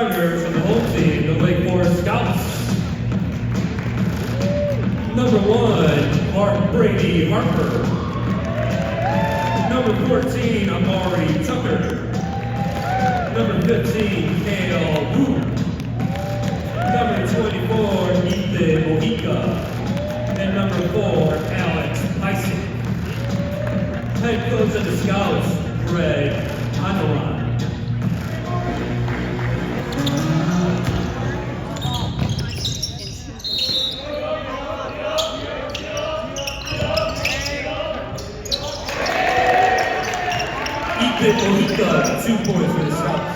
starter for the home team, the Wake Forest Scouts. Number 1, Mark Brady Harper. Number 14, Amari Tucker. Number 15, Kale Wu. Number 24, Ethan Mojica. And number 4, Alex Tyson. Head coach of the Scouts, Greg Anoran. Ethan Mojica, 2 points for the Scouts.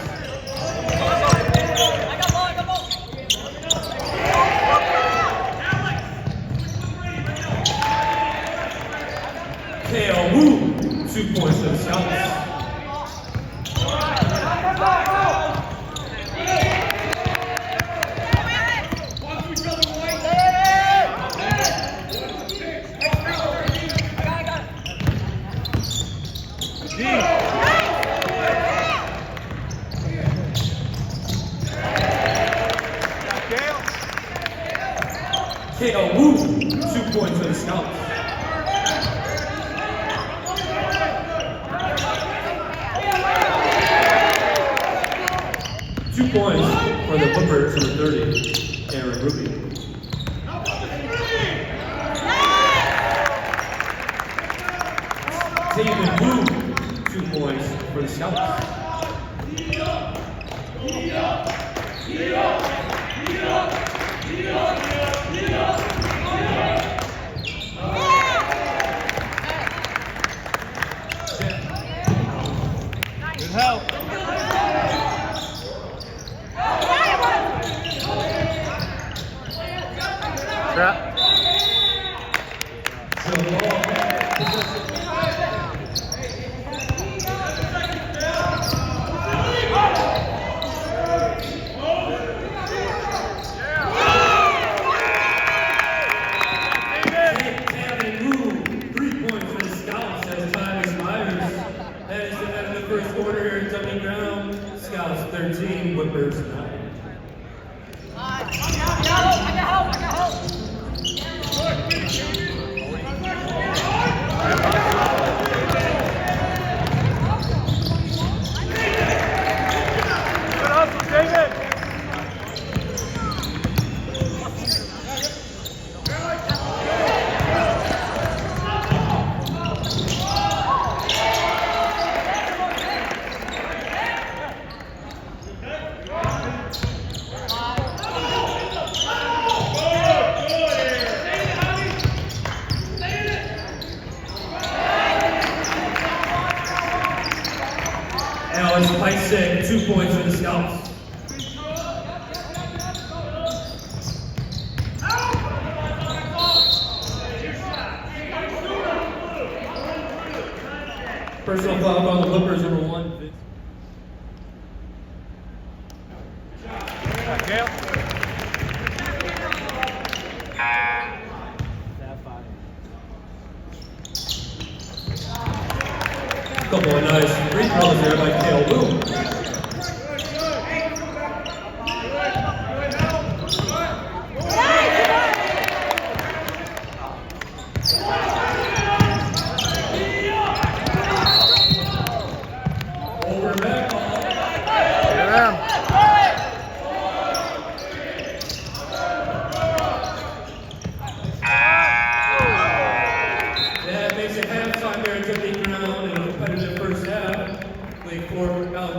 Kale Wu, 2 points for the Scouts. Kale Wu, 2 points for the Scouts. Points for the Whippers, number 30, Aaron Rubio. David Wu, 2 points for the Scouts. Good help. Trap. First quarter here in Dublin Ground, Scouts 13, Whippers 9. I can help. Good hustle, David. Alex Tyson, 2 points for the Scouts. Personal foul on the Whippers, number 1. Gale. Couple of nice free throws there by Kale Wu. Over back ball. That makes it halftime there at Dublin Ground in a competitive first half. Wake Forest out.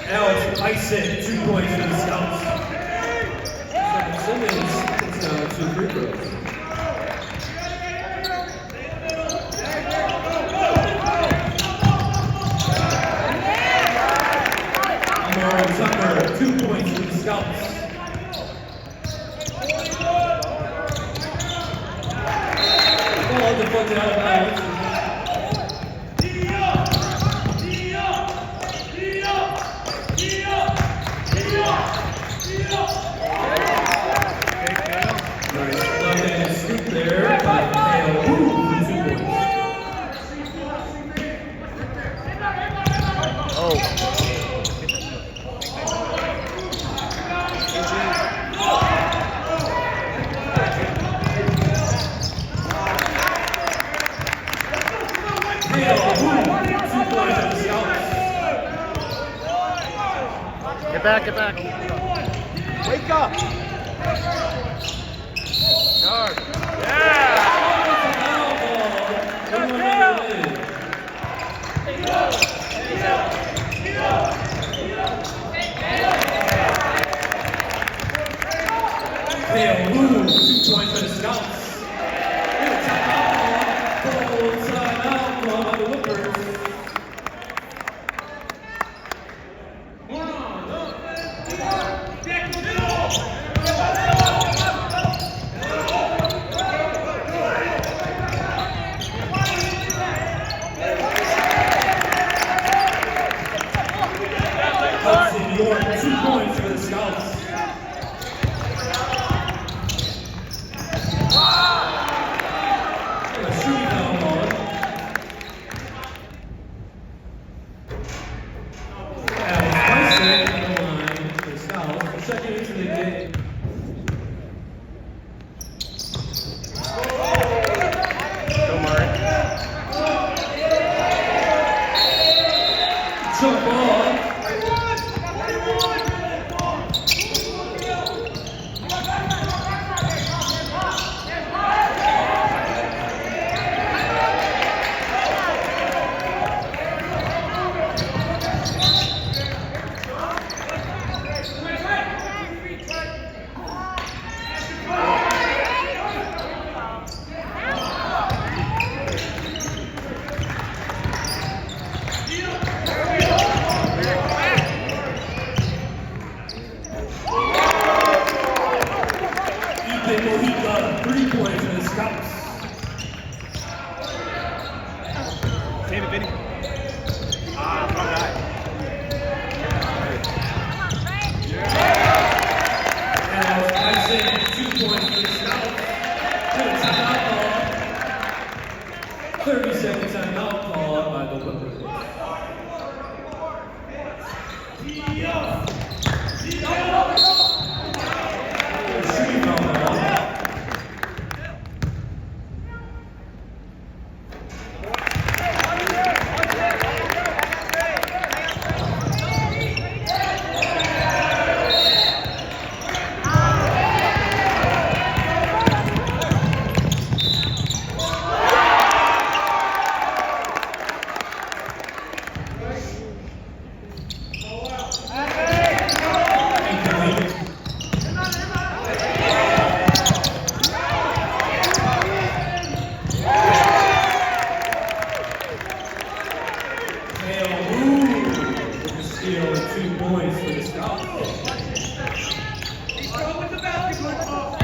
Alex Tyson, 2 points for the Scouts. Simmons takes down 2 free throws. Amari Tucker, 2 points for the Scouts. Ball deflected out of bounds. Nice scoop there by Get back, get back. Wake up. Guard. Yeah. They'll lose 2 points for the Scouts. Timeout call by the Whippers. Hudson York, 2 points for the Scouts. A shooting foul call. That was Hudson on the line for the Scouts. Second into the game. Go, Murray. Jump ball. Ethan Mojica, 3 points for the Scouts. Save it, Vinny. Wrong guy. And Tyson, 2 points for the Scouts. Good timeout call. 30-second timeout call by the Whippers. Shooting foul call. Incomplete. Hale with the steal, 2 points for the Scouts. He's throwing the basketball.